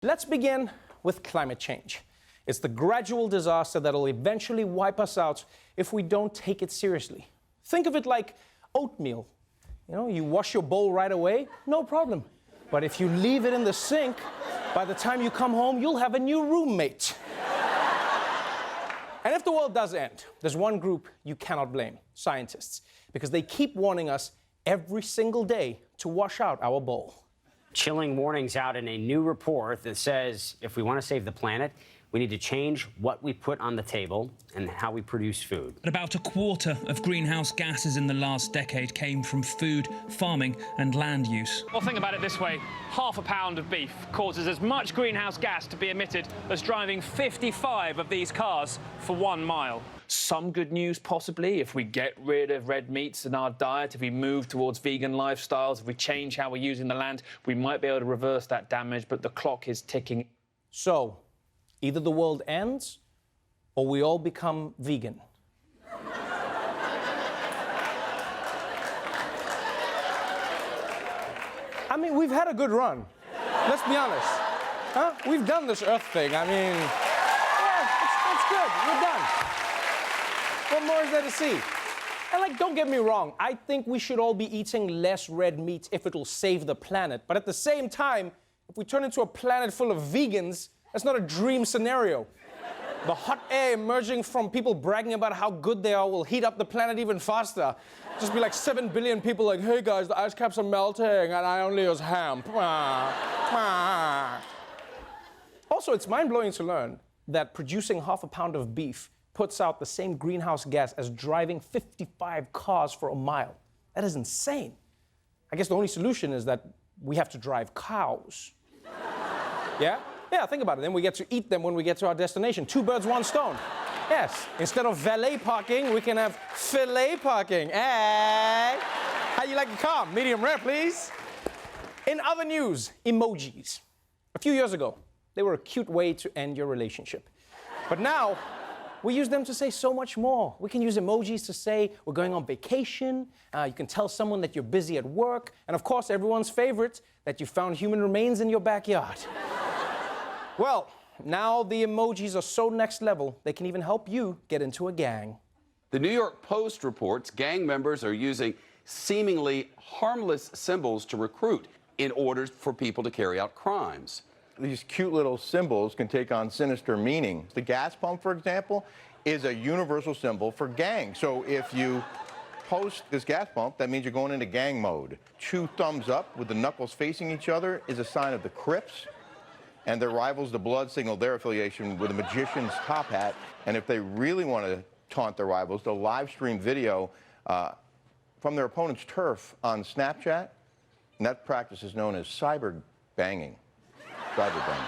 Let's begin with climate change. It's the gradual disaster that'll eventually wipe us out if we don't take it seriously. Think of it like oatmeal. You know, you wash your bowl right away, no problem. But if you leave it in the sink, by the time you come home, you'll have a new roommate. And if the world does end, there's one group you cannot blame, scientists, because they keep warning us every single day to wash out our bowl. Chilling warnings out in a new report that says if we want to save the planet, we need to change what we put on the table and how we produce food. About a quarter of greenhouse gases in the last decade came from food, farming and land use. Well, think about it this way. Half a pound of beef causes as much greenhouse gas to be emitted as driving 55 of these cars for 1 mile. Some good news, possibly, if we get rid of red meats in our diet, if we move towards vegan lifestyles, if we change how we're using the land, we might be able to reverse that damage, but the clock is ticking. So, either the world ends, or we all become vegan. I mean, we've had a good run. Let's be honest. Huh? We've done this Earth thing. I mean, yeah, it's good. We're done. What more is there to see? And, like, don't get me wrong. I think we should all be eating less red meat if it'll save the planet. But at the same time, if we turn into a planet full of vegans, that's not a dream scenario. The hot air emerging from people bragging about how good they are will heat up the planet even faster. Just be like 7 billion people like, hey guys, the ice caps are melting and I only use hemp. Also, it's mind-blowing to learn that producing half a pound of beef puts out the same greenhouse gas as driving 55 cars for a mile. That is insane. I guess the only solution is that we have to drive cows. Yeah? Yeah, think about it. Then we get to eat them when we get to our destination. 2 birds, 1 stone. Yes. Instead of valet parking, we can have filet parking. Hey! How you like your car? Medium rare, please. In other news, emojis. A few years ago, they were a cute way to end your relationship. But now, we use them to say so much more. We can use emojis to say we're going on vacation. You can tell someone that you're busy at work. And of course, everyone's favorite, that you found human remains in your backyard. Well, now the emojis are so next level, they can even help you get into a gang. The New York Post reports gang members are using seemingly harmless symbols to recruit in order for people to carry out crimes. These cute little symbols can take on sinister meaning. The gas pump, for example, is a universal symbol for gang. So if you post this gas pump, that means you're going into gang mode. 2 thumbs up with the knuckles facing each other is a sign of the Crips. And their rivals, the Blood, signal their affiliation with a magician's top hat. And if they really want to taunt their rivals, they'll live stream video from their opponent's turf on Snapchat. And that practice is known as cyber banging. Cyber banging.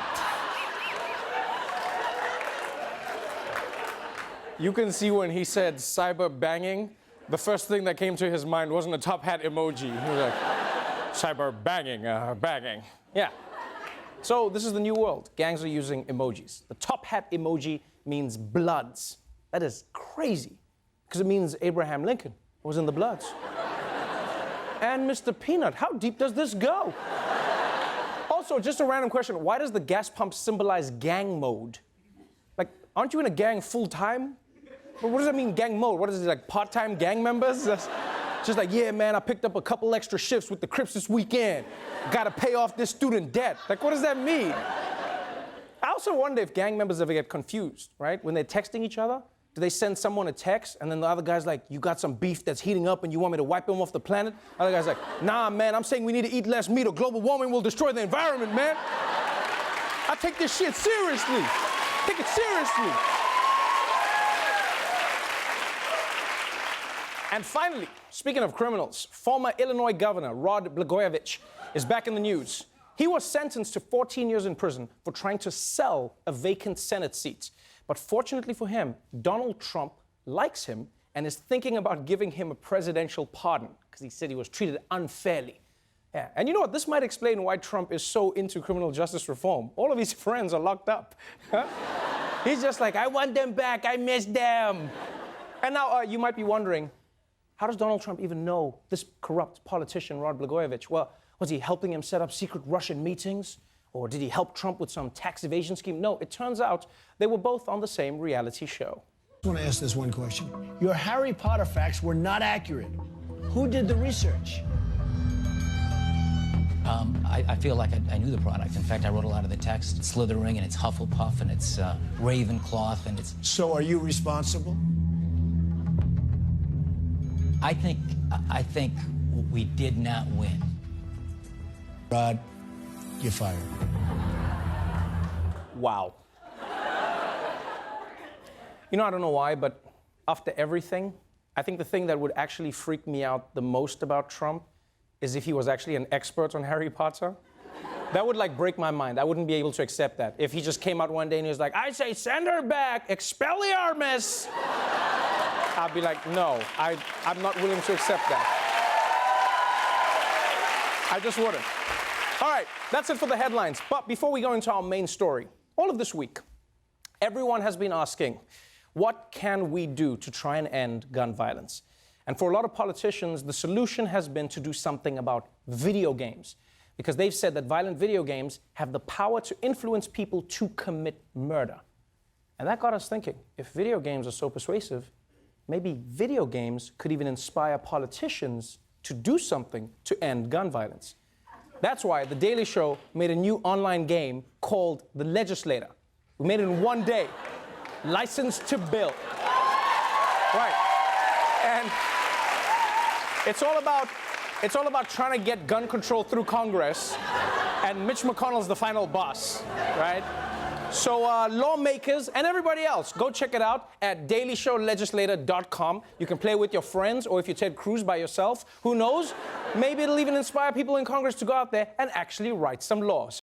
You can see when he said cyber banging, the first thing that came to his mind wasn't a top hat emoji. He was like, cyber banging, banging. Yeah. So this is the new world. Gangs are using emojis. The top hat emoji means Bloods. That is crazy, because it means Abraham Lincoln was in the Bloods. And Mr. Peanut, how deep does this go? Also, just a random question. Why does the gas pump symbolize gang mode? Like, aren't you in a gang full time? What does that mean, gang mode? What is it, like part-time gang members? Just like, yeah, man, I picked up a couple extra shifts with the Crips this weekend. Gotta pay off this student debt. Like, what does that mean? I also wonder if gang members ever get confused, right? When they're texting each other, do they send someone a text and then the other guy's like, you got some beef that's heating up and you want me to wipe him off the planet? Other guy's like, nah, man, I'm saying we need to eat less meat or global warming will destroy the environment, man. I take this shit seriously. Take it seriously. And finally, speaking of criminals, former Illinois Governor Rod Blagojevich is back in the news. He was sentenced to 14 years in prison for trying to sell a vacant Senate seat. But fortunately for him, Donald Trump likes him and is thinking about giving him a presidential pardon because he said he was treated unfairly. Yeah. And you know what? This might explain why Trump is so into criminal justice reform. All of his friends are locked up. He's just like, I want them back. I miss them. And now you might be wondering, how does Donald Trump even know this corrupt politician, Rod Blagojevich? Well, was he helping him set up secret Russian meetings? Or did he help Trump with some tax evasion scheme? No, it turns out they were both on the same reality show. I want to ask this one question. Your Harry Potter facts were not accurate. Who did the research? I feel like I knew the product. In fact, I wrote a lot of the text. It's Slithering, and it's Hufflepuff, and it's Ravencloth, and it's... So are you responsible? I think we did not win. Rod, you're fired. Wow. You know, I don't know why, but after everything, I think the thing that would actually freak me out the most about Trump is if he was actually an expert on Harry Potter. That would, like, break my mind. I wouldn't be able to accept that. If he just came out one day and he was like, I say send her back, Expelliarmus. I'd be like, no, I'm not willing to accept that. I just wouldn't. All right, that's it for the headlines. But before we go into our main story, all of this week, everyone has been asking, what can we do to try and end gun violence? And for a lot of politicians, the solution has been to do something about video games, because they've said that violent video games have the power to influence people to commit murder. And that got us thinking, if video games are so persuasive, maybe video games could even inspire politicians to do something to end gun violence. That's why The Daily Show made a new online game called The Legislator. We made it in one day. Licensed to Bill. Right. And it's all about trying to get gun control through Congress, and Mitch McConnell's the final boss, right? So lawmakers and everybody else, go check it out at dailyshowlegislator.com. You can play with your friends, or if you're Ted Cruz by yourself, who knows? Maybe it'll even inspire people in Congress to go out there and actually write some laws.